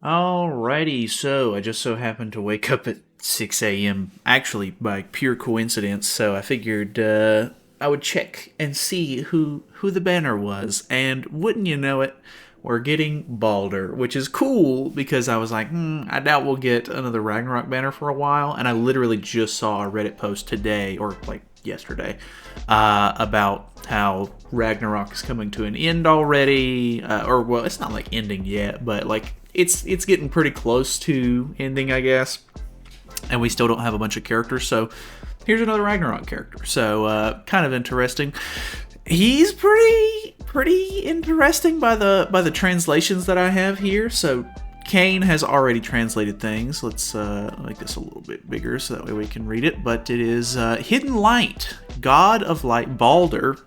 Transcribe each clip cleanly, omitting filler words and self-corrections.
Alrighty, so I just so happened to wake up at 6 a.m. actually by pure coincidence, so I figured I would check and see who the banner was, and wouldn't you know it, we're getting Baldur, which is cool because I was like, I doubt we'll get another Ragnarok banner for a while, and I literally just saw a Reddit post today, or like yesterday, about how Ragnarok is coming to an end already, or well, it's not like ending yet, but like it's getting pretty close to ending, I guess, and we still don't have a bunch of characters. So here's another Ragnarok character. So kind of interesting. He's pretty interesting by the translations that I have here. So Kane has already translated things. Let's make this a little bit bigger so that way we can read it. But it is Hidden Light, God of Light Baldur.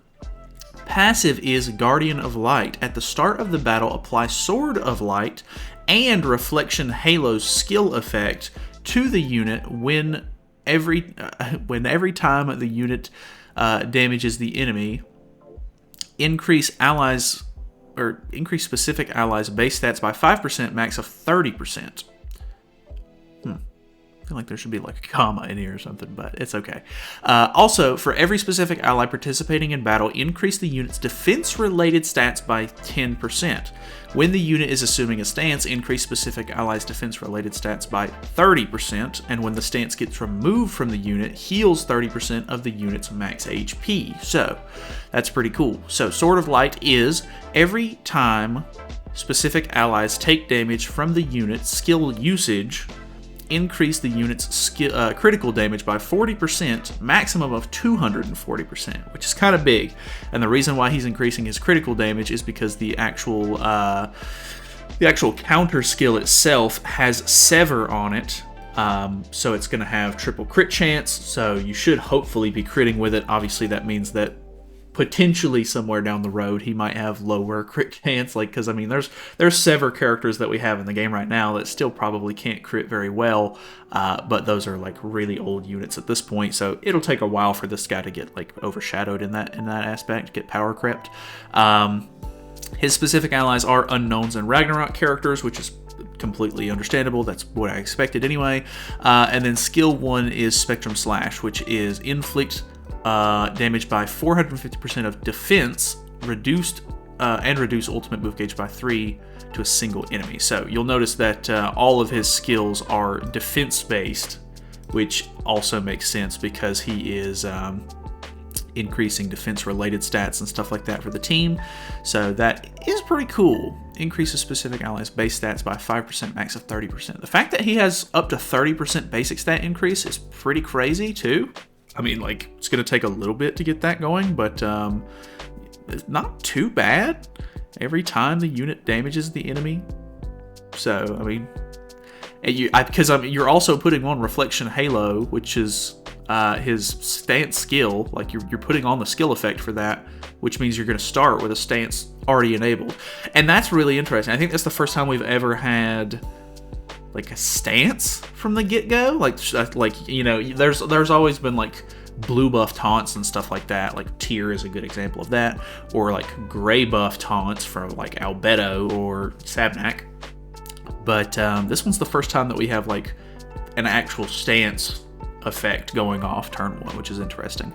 Passive is Guardian of Light. At the start of the battle, apply Sword of Light and Reflection Halo's skill effect to the unit when every time the unit damages the enemy. Increase specific allies' base stats by 5%, max of 30%. I feel like there should be like a comma in here or something, but it's okay. Also, for every specific ally participating in battle, increase the unit's defense-related stats by 10%. When the unit is assuming a stance, increase specific allies' defense-related stats by 30%, and when the stance gets removed from the unit, heals 30% of the unit's max HP. So, that's pretty cool. So, Sword of Light is every time specific allies take damage from the unit's skill usage, increase the unit's critical damage by 40%, maximum of 240%, which is kind of big. And the reason why he's increasing his critical damage is because the actual counter skill itself has Sever on it. So it's going to have triple crit chance, so you should hopefully be critting with it. Obviously, that means that potentially somewhere down the road he might have lower crit chance, like, because I mean there's several characters that we have in the game right now that still probably can't crit very well, but those are like really old units at this point, so it'll take a while for this guy to get like overshadowed in that aspect, get power crept. His specific allies are unknowns and Ragnarok characters, which is completely understandable. That's what I expected anyway. And then skill 1 is Spectrum Slash, which is inflict damage by 450% of defense, reduce ultimate move gauge by 3 to a single enemy. So you'll notice that all of his skills are defense based, which also makes sense because he is increasing defense related stats and stuff like that for the team. So that is pretty cool. Increases specific allies base stats by 5%, max of 30%. The fact that he has up to 30% basic stat increase is pretty crazy too. I mean, like, it's going to take a little bit to get that going, but it's not too bad every time the unit damages the enemy. So, I mean, you're also putting on Reflection Halo, which is his stance skill. Like, you're putting on the skill effect for that, which means you're going to start with a stance already enabled. And that's really interesting. I think that's the first time we've ever had like a stance from the get-go, like you know, there's always been like blue buff taunts and stuff like that. Like Tyr is a good example of that, or like gray buff taunts from like Albedo or Sabnak. But this one's the first time that we have like an actual stance effect going off turn 1, which is interesting.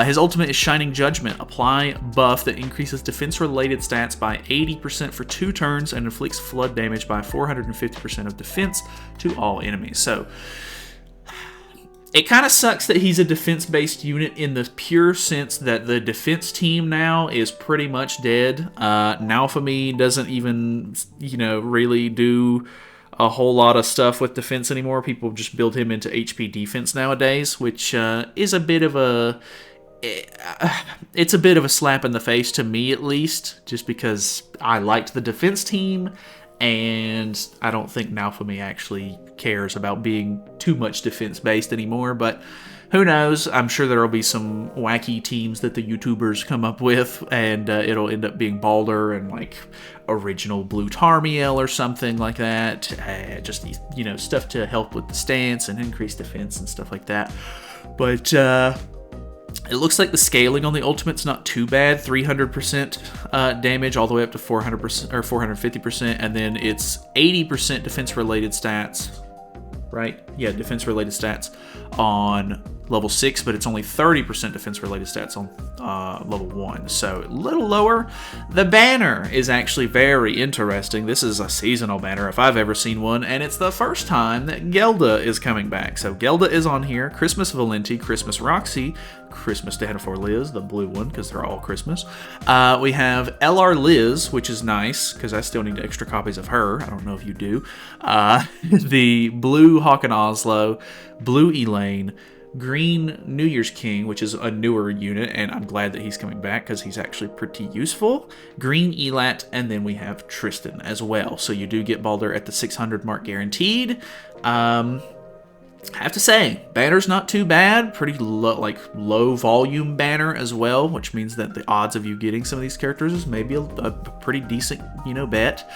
His ultimate is Shining Judgment. Apply buff that increases defense-related stats by 80% for 2 turns and inflicts flood damage by 450% of defense to all enemies. So it kind of sucks that he's a defense-based unit in the pure sense that the defense team now is pretty much dead. Naofumi doesn't even, really do a whole lot of stuff with defense anymore. People just build him into HP defense nowadays, which is a bit of a slap in the face to me, at least, just because I liked the defense team, and I don't think Naofumi actually cares about being too much defense based anymore. But who knows? I'm sure there will be some wacky teams that the YouTubers come up with, and it'll end up being Baldur and like original Blue Tarmiel or something like that. Just stuff to help with the stance and increase defense and stuff like that. But It looks like the scaling on the ultimate's not too bad. 300% damage all the way up to 400% or 450%, and then it's 80% defense-related stats, right? Yeah, defense-related stats on level 6, but it's only 30% defense-related stats on level 1, so a little lower. The banner is actually very interesting. This is a seasonal banner if I've ever seen one, and it's the first time that Gelda is coming back. So Gelda is on here, Christmas Valenti, Christmas Roxy, Christmas Dahennefor Liz, the blue one, because they're all Christmas. We have LR Liz, which is nice, because I still need extra copies of her. I don't know if you do. The blue Håkon Oslo, blue Elaine, green New Year's King, which is a newer unit, and I'm glad that he's coming back because he's actually pretty useful. Green Elat, and then we have Tristan as well. So you do get Baldur at the 600 mark guaranteed. I have to say, banner's not too bad. Pretty low volume banner as well, which means that the odds of you getting some of these characters is maybe a pretty decent, bet.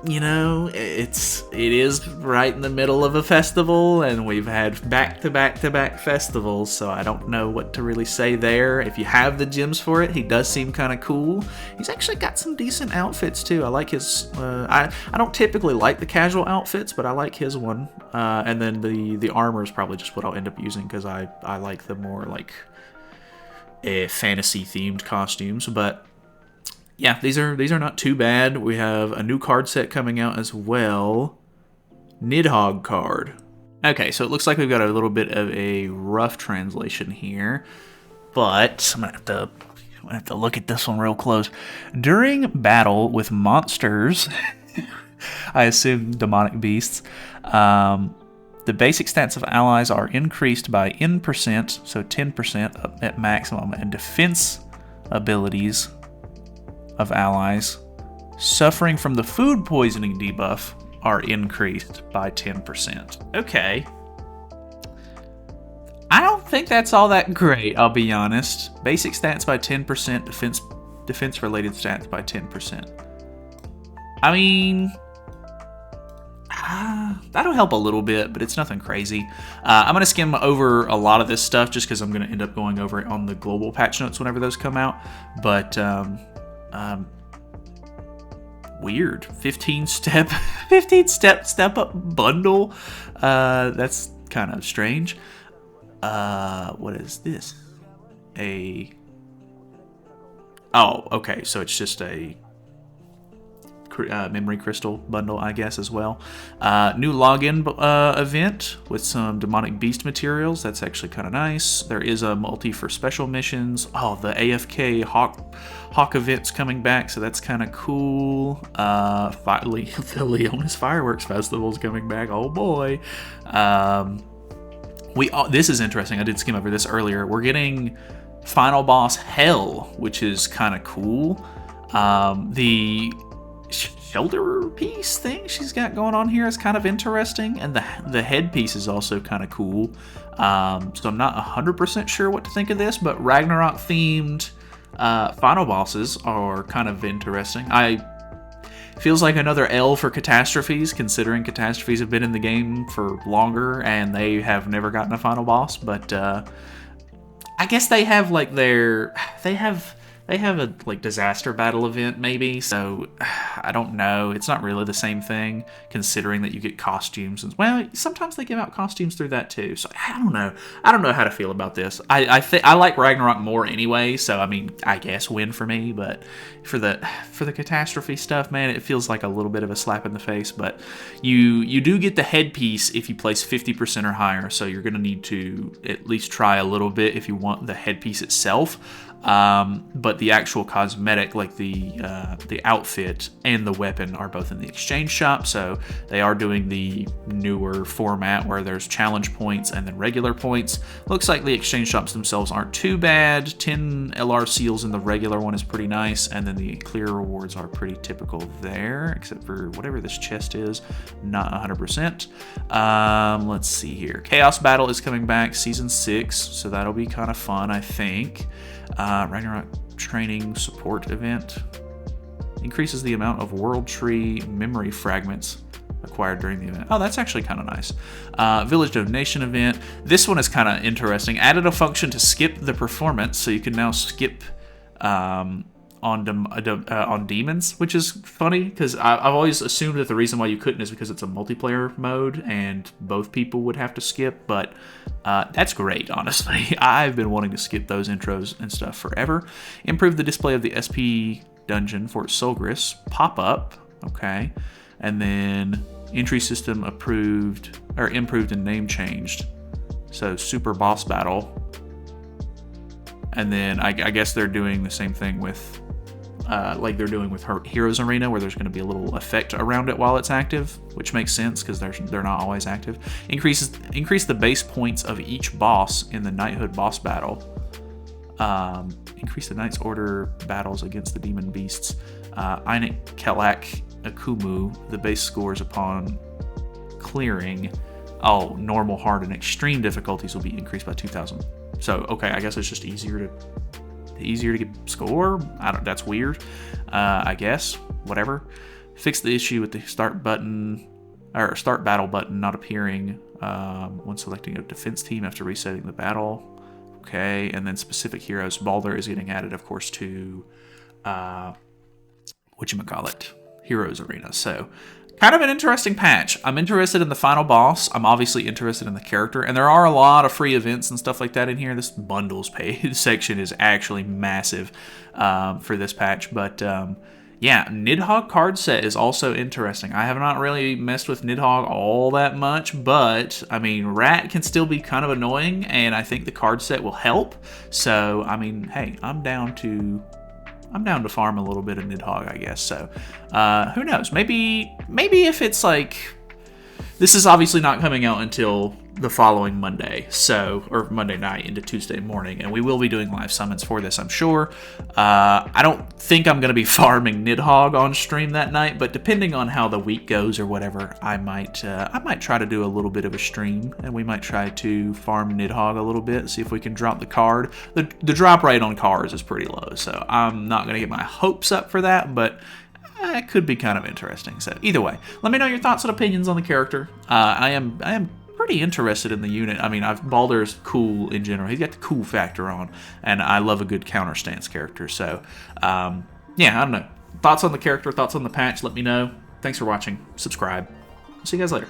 It is right in the middle of a festival, and we've had back-to-back festivals, so I don't know what to really say there. If you have the gems for it, he does seem kind of cool. He's actually got some decent outfits, too. I like his... I don't typically like the casual outfits, but I like his one. And then the armor is probably just what I'll end up using, because I like the more, fantasy-themed costumes, but... yeah, these are not too bad. We have a new card set coming out as well. Nidhogg card. Okay, so it looks like we've got a little bit of a rough translation here, but I'm gonna have to look at this one real close. During battle with monsters, I assume demonic beasts, the basic stats of allies are increased by N%, so 10% up at maximum, and defense abilities of allies suffering from the food poisoning debuff are increased by 10%. Okay. I don't think that's all that great, I'll be honest. Basic stats by 10%, defense-related stats by 10%. I mean... that'll help a little bit, but it's nothing crazy. I'm going to skim over a lot of this stuff just because I'm going to end up going over it on the global patch notes whenever those come out. But... weird 15 step step up bundle. That's kind of strange. What is this? Okay, so it's just a memory crystal bundle, I guess, as well. New login event with some demonic beast materials. That's actually kind of nice. There is a multi for special missions. Oh, the AFK Hawk event's coming back, so that's kind of cool. The Leonis Fireworks Festival's coming back. Oh boy. This is interesting. I did skim over this earlier. We're getting final boss Hell, which is kind of cool. The shoulder piece thing she's got going on here is kind of interesting, and the headpiece is also kind of cool. So I'm not 100% sure what to think of this, but Ragnarok themed final bosses are kind of interesting. Feels like another L for catastrophes, considering catastrophes have been in the game for longer and they have never gotten a final boss. But I guess they have a disaster battle event maybe, so I don't know. It's not really the same thing, considering that you get costumes. Well, sometimes they give out costumes through that too, so I don't know. I don't know how to feel about this. I like Ragnarok more anyway, so I mean, I guess win for me, but for the catastrophe stuff, man, it feels like a little bit of a slap in the face. But you do get the headpiece if you place 50% or higher, so you're going to need to at least try a little bit if you want the headpiece itself. But the actual cosmetic, like the outfit and the weapon, are both in the exchange shop, so they are doing the newer format where there's challenge points and then regular points. Looks like the exchange shops themselves aren't too bad. 10 LR seals in the regular one is pretty nice, and then the clear rewards are pretty typical there, except for whatever this chest is, not 100%. Let's see here. Chaos Battle is coming back, Season 6, so that'll be kind of fun, I think. Ragnarok Training Support Event increases the amount of World Tree memory fragments acquired during the event. Oh, that's actually kind of nice. Village donation event. This one is kind of interesting. Added a function to skip the performance, so you can now skip on demons, which is funny because I've always assumed that the reason why you couldn't is because it's a multiplayer mode and both people would have to skip, but that's great, honestly. I've been wanting to skip those intros and stuff forever. Improve the display of the SP dungeon for Solgris pop-up, okay, and then entry system improved and name changed, so super boss battle. And then I guess they're doing the same thing with like they're doing with Heroes Arena, where there's going to be a little effect around it while it's active, which makes sense because they're not always active. Increase the base points of each boss in the Knighthood boss battle. Increase the Knight's Order battles against the demon beasts. Einik, Kelak, Akumu, the base scores upon clearing. Oh, normal, hard, and extreme difficulties will be increased by 2,000. So, okay, I guess it's just easier to get score. That's weird. I guess whatever. Fix the issue with the start battle button not appearing when selecting a defense team after resetting the battle. Okay, and then specific heroes. Baldur is getting added, of course, to Heroes Arena. So, kind of an interesting patch. I'm interested in the final boss. I'm obviously interested in the character. And there are a lot of free events and stuff like that in here. This bundles page section is actually massive for this patch. But yeah, Nidhogg card set is also interesting. I have not really messed with Nidhogg all that much. But, I mean, Rat can still be kind of annoying. And I think the card set will help. So, I mean, hey, I'm down to farm a little bit of Nidhogg, I guess. So, who knows? Maybe if it's like, this is obviously not coming out until the following Monday, or Monday night into Tuesday morning, and we will be doing live summons for this, I'm sure. I don't think I'm going to be farming Nidhogg on stream that night, but depending on how the week goes or whatever, I might try to do a little bit of a stream, and we might try to farm Nidhogg a little bit, see if we can drop the card. The drop rate on cards is pretty low, so I'm not going to get my hopes up for that, but it could be kind of interesting. So either way, let me know your thoughts and opinions on the character. I am pretty interested in the unit. I mean, Baldur's cool in general. He's got the cool factor on, and I love a good counter stance character. So, yeah, I don't know. Thoughts on the character, thoughts on the patch, let me know. Thanks for watching. Subscribe. See you guys later.